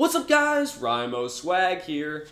What's up guys, RyMoSwag here.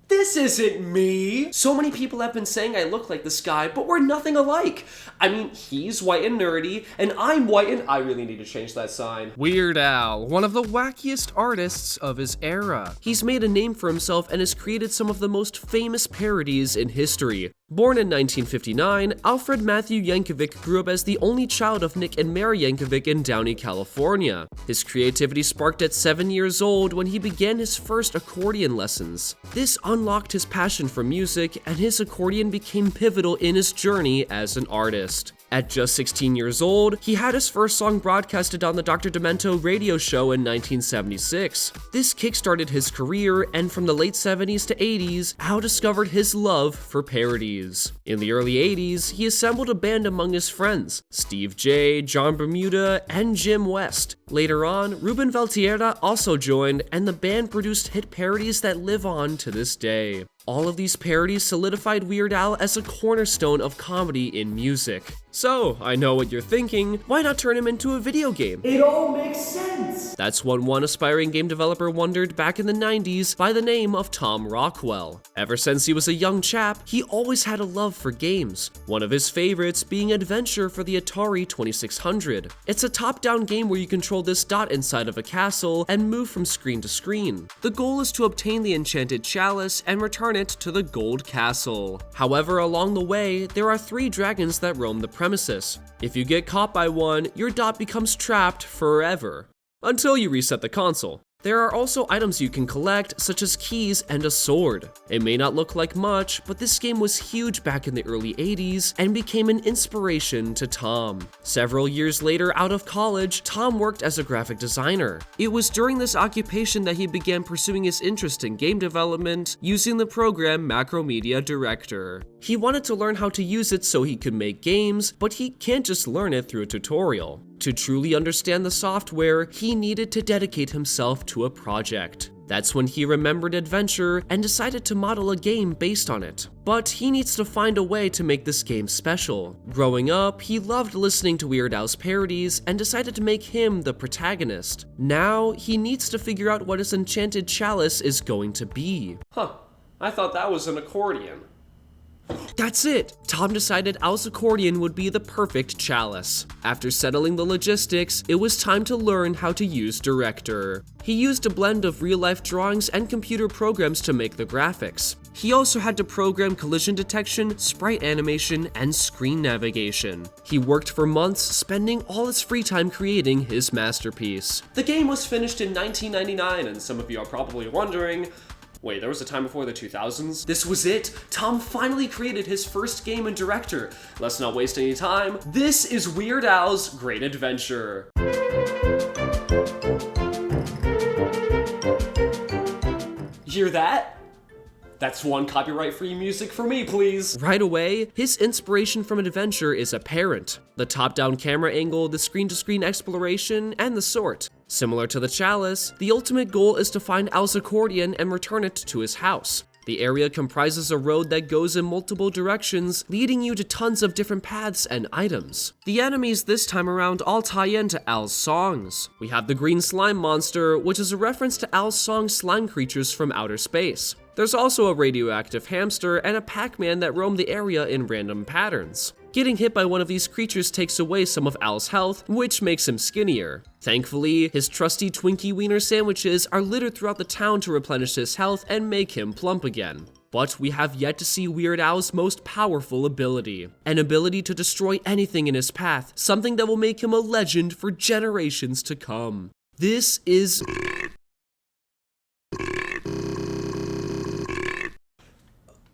This isn't me! So many people have been saying I look like this guy, but we're nothing alike. I mean, he's white and nerdy, and I'm white and I really need to change that sign. Weird Al, one of the wackiest artists of his era. He's made a name for himself and has created some of the most famous parodies in history. Born in 1959, Alfred Matthew Yankovic grew up as the only child of Nick and Mary Yankovic in Downey, California. His creativity sparked at 7 years old when he began his first accordion lessons. This unlocked his passion for music, and his accordion became pivotal in his journey as an artist. At just 16 years old, he had his first song broadcasted on the Dr. Demento radio show in 1976. This kickstarted his career, and from the late 70s to 80s, Al discovered his love for parodies. In the early 80s, he assembled a band among his friends, Steve J, John Bermuda, and Jim West. Later on, Ruben Valtierra also joined, and the band produced hit parodies that live on to this day. All of these parodies solidified Weird Al as a cornerstone of comedy in music. So, I know what you're thinking, why not turn him into a video game? It all makes sense! That's what one aspiring game developer wondered back in the 90s by the name of Tom Rockwell. Ever since he was a young chap, he always had a love for games, one of his favorites being Adventure for the Atari 2600. It's a top-down game where you control this dot inside of a castle and move from screen to screen. The goal is to obtain the enchanted chalice and return it to the Gold Castle. However, along the way, there are 3 dragons that roam the premises. If you get caught by one, your dot becomes trapped forever, until you reset the console. There are also items you can collect, such as keys and a sword. It may not look like much, but this game was huge back in the early 80s and became an inspiration to Tom. Several years later, out of college, Tom worked as a graphic designer. It was during this occupation that he began pursuing his interest in game development using the program Macromedia Director. He wanted to learn how to use it so he could make games, but he can't just learn it through a tutorial. To truly understand the software, he needed to dedicate himself to a project. That's when he remembered Adventure and decided to model a game based on it. But he needs to find a way to make this game special. Growing up, he loved listening to Weird Al's parodies and decided to make him the protagonist. Now, he needs to figure out what his enchanted chalice is going to be. Huh, I thought that was an accordion. That's it! Tom decided Al's accordion would be the perfect chalice. After settling the logistics, it was time to learn how to use Director. He used a blend of real-life drawings and computer programs to make the graphics. He also had to program collision detection, sprite animation, and screen navigation. He worked for months, spending all his free time creating his masterpiece. The game was finished in 1999, and some of you are probably wondering, wait, there was a time before the 2000s? This was it! Tom finally created his first game in Director. Let's not waste any time. This is Weird Al's Great Adventure. Hear that? That's one copyright-free music for me, please. Right away, his inspiration from Adventure is apparent. The top-down camera angle, the screen-to-screen exploration, and the sort. Similar to the chalice, the ultimate goal is to find Al's accordion and return it to his house. The area comprises a road that goes in multiple directions, leading you to tons of different paths and items. The enemies this time around all tie into Al's songs. We have the green slime monster, which is a reference to Al's song Slime Creatures from Outer Space. There's also a radioactive hamster and a Pac-Man that roam the area in random patterns. Getting hit by one of these creatures takes away some of Al's health, which makes him skinnier. Thankfully, his trusty Twinkie Wiener sandwiches are littered throughout the town to replenish his health and make him plump again. But we have yet to see Weird Al's most powerful ability. An ability to destroy anything in his path, something that will make him a legend for generations to come. This is...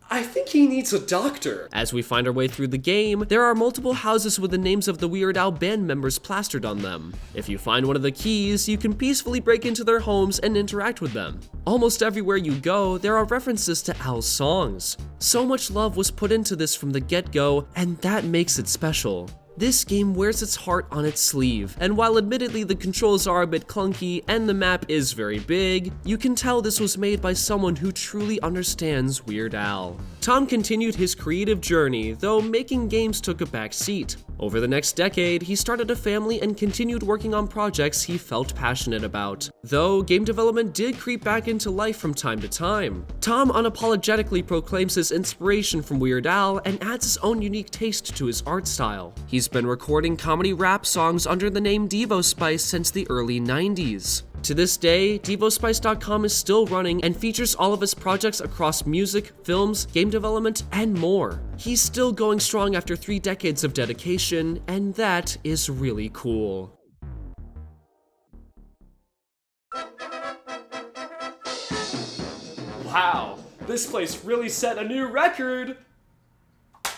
I think he needs a doctor. As we find our way through the game, there are multiple houses with the names of the Weird Al band members plastered on them. If you find one of the keys, you can peacefully break into their homes and interact with them. Almost everywhere you go, there are references to Al's songs. So much love was put into this from the get-go, and that makes it special. This game wears its heart on its sleeve, and while admittedly the controls are a bit clunky and the map is very big, you can tell this was made by someone who truly understands Weird Al. Tom continued his creative journey, though making games took a back seat. Over the next decade, he started a family and continued working on projects he felt passionate about. Though, game development did creep back into life from time to time. Tom unapologetically proclaims his inspiration from Weird Al and adds his own unique taste to his art style. He's been recording comedy rap songs under the name DevoSpice since the early 90s. To this day, DevoSpice.com is still running and features all of his projects across music, films, game development, and more. He's still going strong after 3 decades of dedication, and that is really cool. Wow, this place really set a new record!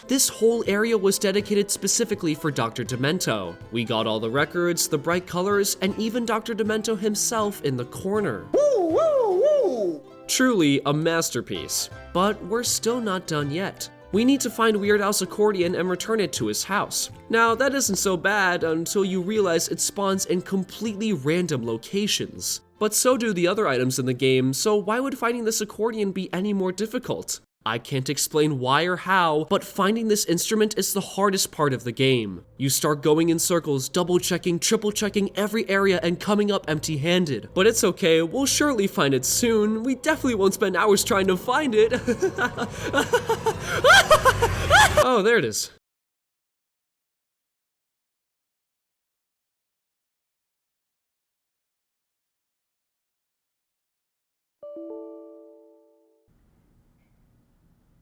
This whole area was dedicated specifically for Dr. Demento. We got all the records, the bright colors, and even Dr. Demento himself in the corner. Woo, woo, woo! Truly a masterpiece. But we're still not done yet. We need to find Weird Al's accordion and return it to his house. Now, that isn't so bad until you realize it spawns in completely random locations. But so do the other items in the game, so why would finding this accordion be any more difficult? I can't explain why or how, but finding this instrument is the hardest part of the game. You start going in circles, double-checking, triple-checking every area and coming up empty-handed. But it's okay, we'll surely find it soon. We definitely won't spend hours trying to find it. Oh, there it is.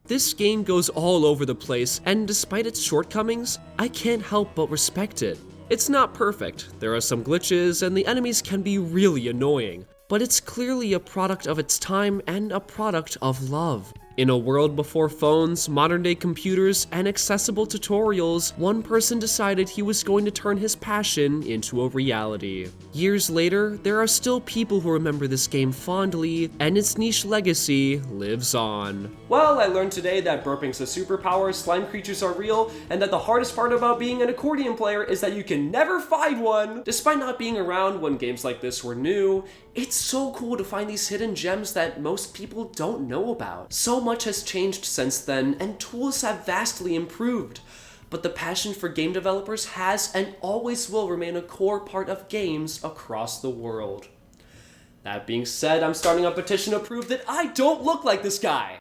This game goes all over the place, and despite its shortcomings, I can't help but respect it. It's not perfect, there are some glitches, and the enemies can be really annoying, but it's clearly a product of its time and a product of love. In a world before phones, modern-day computers, and accessible tutorials, one person decided he was going to turn his passion into a reality. Years later, there are still people who remember this game fondly, and its niche legacy lives on. Well, I learned today that burping's a superpower, slime creatures are real, and that the hardest part about being an accordion player is that you can never find one! Despite not being around when games like this were new, it's so cool to find these hidden gems that most people don't know about. So much has changed since then, and tools have vastly improved. But the passion for game developers has and always will remain a core part of games across the world. That being said, I'm starting a petition to prove that I don't look like this guy!